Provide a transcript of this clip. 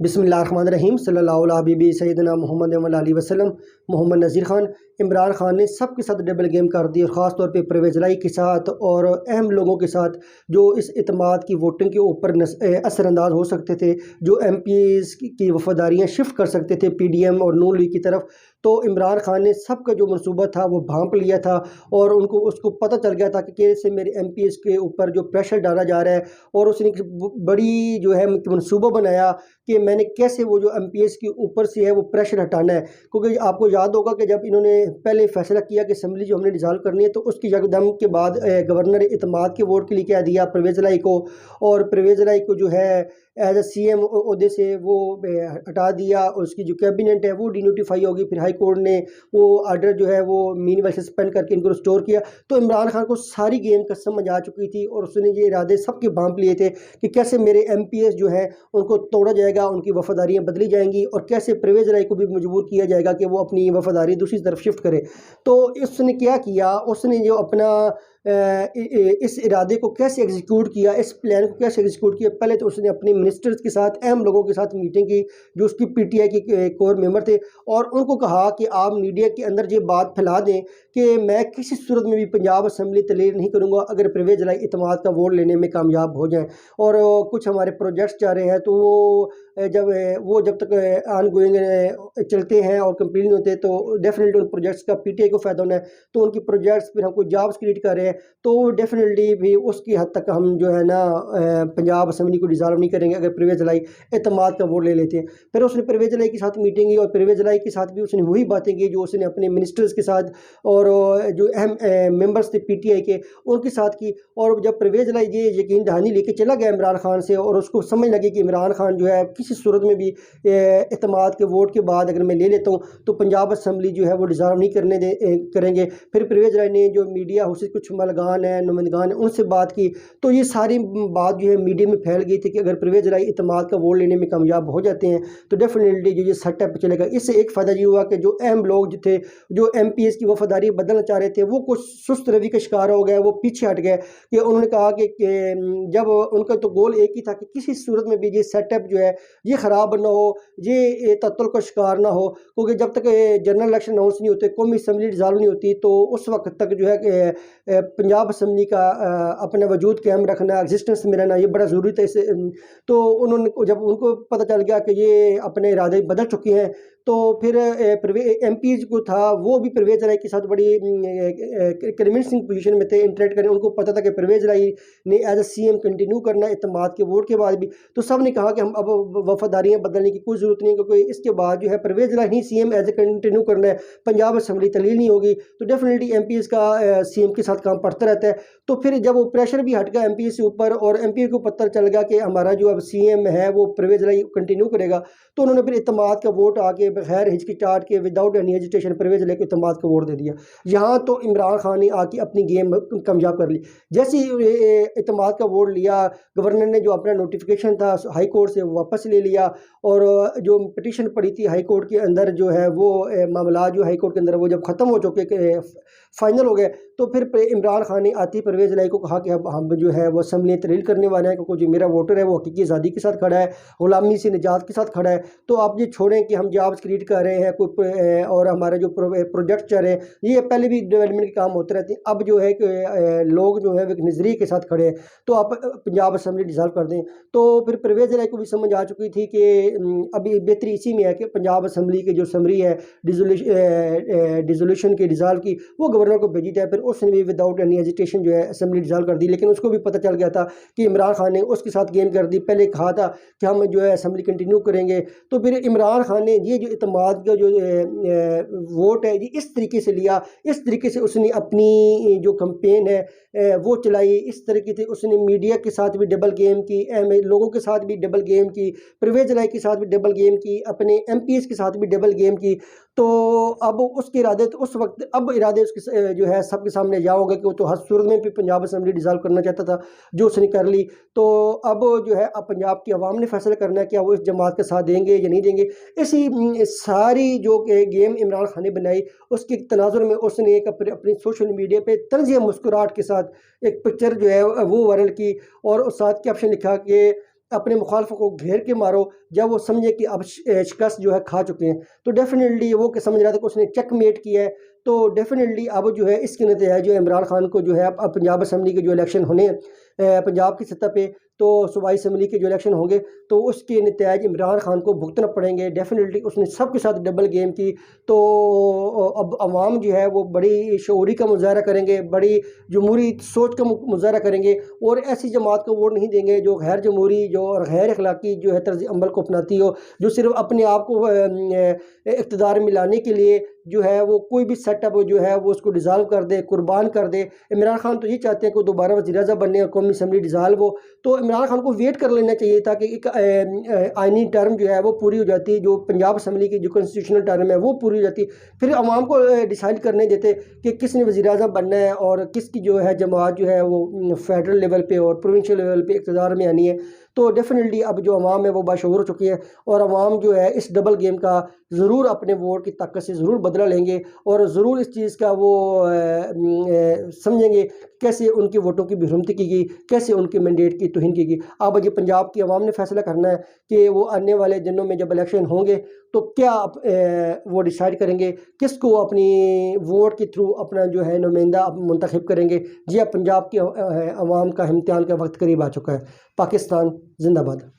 बिस्मिल्लाहिर्रहमानिर्रहीम सल्लल्लाहु अला हबीबी सैयदना मोहम्मद अली वसल्लम। मोहम्मद नज़ीर ख़ान इमरान ख़ान ने सबके साथ डबल गेम कर दी और ख़ास तौर पे परवेज़ लाई के साथ और अहम लोगों के साथ जो इस इतमाद की वोटिंग के ऊपर असरअंदाज हो सकते थे, जो MPs की वफादारियाँ शिफ्ट कर सकते थे PDM और नून लीग की तरफ। तो इमरान ख़ान ने सबका जो मनसूबा था वो भांप लिया था और उसको पता चल गया था कि कैसे मेरे MPs के ऊपर जो प्रेशर डाला जा रहा है, और उसने बड़ी जो है मनसूबा बनाया कि मैंने कैसे वो जो MPs के ऊपर से है वो प्रेशर हटाना है। क्योंकि आपको याद होगा कि जब इन्होंने पहले फैसला किया कि असम्बली जो हमने डिज़ाल्व करनी है, तो उसकी यकदम के बाद गवर्नर इतमाद के वोट के लिए क्या दिया परवेज़ लाई को, और परवेज़ लाई को जो है एज CM ओहदे से वो हटा दिया। उसकी जो कैबिनेट है वो डिनोटिफाई होगी, फिर हाई कोर्ट ने वो आर्डर जो है वो मीनवाइल सस्पेंड करके इनको रिस्टोर किया। तो इमरान खान को सारी गेम का समझ आ चुकी थी और उसने ये इरादे सबके भांप लिए थे कि कैसे मेरे MPs जो है उनको तोड़ा जाएगा, उनकी वफादारियाँ बदली जाएंगी, और कैसे परवेज़ लाई को भी मजबूर किया जाएगा कि वो अपनी वफादारी दूसरी तरफ शिफ्ट करे। तो इसने क्या किया, उसने जो अपना इस इरादे को कैसे एग्जीक्यूट किया, इस प्लान को कैसे एग्जीक्यूट किया। पहले तो उसने अपने मिनिस्टर्स के साथ, अहम लोगों के साथ मीटिंग की जो उसकी PTI के कोर मेंबर थे, और उनको कहा कि आप मीडिया के अंदर ये बात फैला दें कि मैं किसी सूरत में भी पंजाब असम्बली तलील नहीं करूँगा अगर परवेज़ लाई इतमाद का वोट लेने में कामयाब हो जाएँ। और कुछ हमारे प्रोजेक्ट्स जा रहे हैं, तो जब तक आन गोइंग चलते हैं और कंप्लीट नहीं होते, तो डेफिनेटली उन प्रोजेक्ट्स का PTI को फ़ायदा होना है। तो उनकी प्रोजेक्ट्स फिर हम कोई जॉब्स क्रिएट कर रहे हैं, तो डेफिनेटली भी उसकी हद तक हम जो है ना पंजाब असम्बली को डिज़ाल्व नहीं करेंगे अगर परवेज़ लाई इतमाद का वोट ले लेते हैं। फिर उसने परवेज़ लाई के साथ मीटिंग की और परवेज़ लाई के साथ भी उसने वही बातें की जो उसने अपने मिनिस्टर्स के साथ और जो अहम मेंबर्स थे PTI के उनके साथ की। और जब परवेज़ लाई ये यकीन दहानी लेके चला गया इमरान खान से, और उसको समझ लगी कि इमरान खान जो है किसी सूरत में भी इतमाद के वोट के बाद अगर मैं ले लेता हूँ तो पंजाब असम्बली जो है वो डिज़ाल्व नहीं करेंगे। फिर परवेज़ लाई ने जो मीडिया हाउसेस कुछ मलगान है, नुमाइंदगान है, उनसे बात की, तो ये सारी बात जो है मीडिया में फैल गई थी कि अगर परवेज़ लाई इतमाद का वोट लेने में कामयाब हो जाते हैं तो डेफिनेटली जो ये सेटअप चलेगा। इससे एक फ़ायदा ये हुआ कि जो अहम लोग जो थे, जो MPs की वफादारी बदलना चाह रहे थे, वो कुछ सुस्त रवि का शिकार हो गए, वो पीछे हट गए। कि उन्होंने कहा कि जब उनका तो गोल एक ही था कि किसी सूरत में भी ये सेटअप जो है ये ख़राब ना हो, ये तत्तल का शिकार ना हो। क्योंकि जब तक जनरल इलेक्शन अनाउंस नहीं होते, कौमी असम्बली डिज़ाल्व नहीं होती, तो उस वक्त तक जो है पंजाब असम्बली का अपना वजूद कायम रखना, एग्जिस्टेंस में रहना, ये बड़ा ज़रूरी था। इसे तो उन्होंने जब उनको पता चल गया कि ये अपने इरादे बदल चुके हैं, तो फिर MPs को था वो भी परवेज़ लाई के साथ बड़ी कन्विंसिंग पोजीशन में थे इंटरेक्ट करें। उनको पता था कि परवेज़ लाई ने एज CM कंटिन्यू करना है इतमाद के वोट के बाद भी। तो सब ने कहा कि हम अब वफादारियाँ बदलने की कोई ज़रूरत नहीं है, क्योंकि इसके बाद जो है परवेज़ लाई ही CM एज कंटिन्यू करना है, पंजाब असम्बली तलील नहीं होगी। तो डेफिनेटली MPs का CM के साथ काम पड़ता रहता है। तो फिर जब वो प्रेशर भी हट गया MPs से ऊपर और MP को पता चल गया कि हमारा जो अब CM है वो परवेज़ लाई कंटिन्यू करेगा, तो उन्होंने फिर इतमाद का वोट आके बगैर हिचकिचाहट के विदाउट एनी हेजिटेशन परवेज़ लाई को इतमाद का वोट दे दिया। यहाँ तो इमरान खान ने आके अपनी गेम कामयाब कर ली। जैसे ही इतमाद का वोट लिया, गवर्नर ने जो अपना नोटिफिकेशन था हाई कोर्ट से वापस ले लिया, और जो पिटीशन पड़ी थी हाई कोर्ट के अंदर जो है वो मामला जो हाई कोर्ट के अंदर वो जब ख़त्म हो चुके फाइनल हो गए, तो फिर इमरान खान ने आती परवेज़ लाई को कहा कि अब हम जो है वो असम्बली तरील करने वाले हैं, क्योंकि जो मेरा वोटर है वो हकीकी आज़ादी के साथ खड़ा है, ग़ुलामी से निजात के साथ खड़ा है। तो आप ये छोड़ें कि हम जॉब्स क्रिएट कर रहे हैं कोई और हमारे जो प्रोजेक्ट चल रहे हैं, ये पहले भी डेवलपमेंट के काम होते रहते हैं। अब जो है कि लोग जो है वो एक नज़रिए के साथ खड़े हैं, तो आप पंजाब असम्बली डिज़ाल्व कर दें। तो फिर परवेज़ लाई को भी समझ आ चुकी थी कि अभी बेहतरी इसी में है कि पंजाब असम्बली की जो समरी है डिसोल्यूशन के डिज़ाल्व की, वो गवर्नर को भेजी जाए। फिर उसने भी विदाउट एनी हेजिटेशन जो है असम्बली डिज़ाल्व कर दी। लेकिन उसको भी पता चल गया था कि इमरान खान ने उसके साथ गेम कर दी। पहले कहा था कि हम जो है असम्बली कंटिन्यू करेंगे, तो फिर इमरान खान ने ये जो इतमाद का जो वोट है ये इस तरीके से लिया, इस तरीके से उसने अपनी जो कैंपेन है वो चलाई। इस तरीके से उसने मीडिया के साथ भी डबल गेम की, लोगों के साथ भी डबल गेम की, परवेज़ लाई के साथ भी डबल गेम की, अपने MPs के साथ भी डबल गेम की। तो अब उसके इरादे तो उस वक्त अब इरादे उसके जो है सबके सामने जाओगे कि वो तो हर सूरत में भी पंजाब असम्बली डिज़ाल्व करना चाहता था, जो उसने कर ली। तो अब जो है अब पंजाब की आवाम ने फैसला करना है कि वो इस जमात का साथ देंगे या नहीं देंगे। इसी सारी जो गेम इमरान खान ने बनाई, उसके तनाजुर में उसने एक अपनी सोशल मीडिया पे तंज़ मुस्कुराहट के साथ एक पिक्चर जो है वो वायरल की, और उस साथ कैप्शन लिखा कि अपने मुखालफों को घेर के मारो, जब वो समझे कि अब शिकस्त जो है खा चुके हैं, तो डेफिनेटली वो कि समझ रहा था कि उसने चेकमेट किया है, तो डेफिनेटली अब जो है इसके नतीजा जो इमरान खान को जो है अब पंजाब असम्बली के जो इलेक्शन होने पंजाब की सतह पे, तो सूबाई असम्बली के जो इलेक्शन होंगे तो उसके नतीजे इमरान खान को भुगतना पड़ेंगे। डेफिनेटली उसने सबके साथ डबल गेम की, तो अब अवाम जो है वो बड़ी शऊरी का मुजाहरा करेंगे, बड़ी जमहूरी सोच का मुजाहरा करेंगे और ऐसी जमात को वोट नहीं देंगे जो गैर जमहूरी जो और गैर अखलाकी जो है तर्ज अमल को अपनाती हो, जो सिर्फ अपने आप को इक़्तिदार में लाने के लिए जो है वो कोई भी सेटअप जो है वो उसको डिज़ाल्व कर दे, कुर्बान कर दे। इमरान खान तो ये चाहते हैं कि दोबारा वज़ीर-ए-आज़म बनने और कौमी असम्बली डिज़ाल्व हो, तो इमरान खान को वेट कर लेना चाहिए था कि एक आइनी टर्म जो है वो पूरी हो जाती, जो पंजाब असम्बली की जो कॉन्स्टिट्यूशनल टर्म है वो पूरी हो जाती, फिर अवाम को डिसाइड करने देते कि किसने वज़ीर-ए-आज़म बनना है और किसकी जो है जमात जो है वो फेडरल लेवल पे और प्रोविंशियल लेवल पे इक़्तिदार में आनी है। तो डेफिनेटली अब जो अवाम है वो बाशऊर हो चुकी है और अवाम जो है इस डबल गेम का ज़रूर अपने वोट की ताकत से ज़रूर बदला लेंगे और ज़रूर इस चीज़ का वो समझेंगे कैसे उनके वोटों की बेहुरमती की गई, कैसे उनके मैंडेट की तौहीन की गई। अब ये पंजाब की अवाम ने फैसला करना है कि वो आने वाले दिनों में जब इलेक्शन होंगे तो क्या वो डिसाइड करेंगे, किसको अपनी वोट के थ्रू अपना जो है नुमाइंदा मुंतखब करेंगे। जी अब पंजाब की अवाम का इम्तिहान का वक्त करीब आ चुका है। पाकिस्तान जिंदाबाद।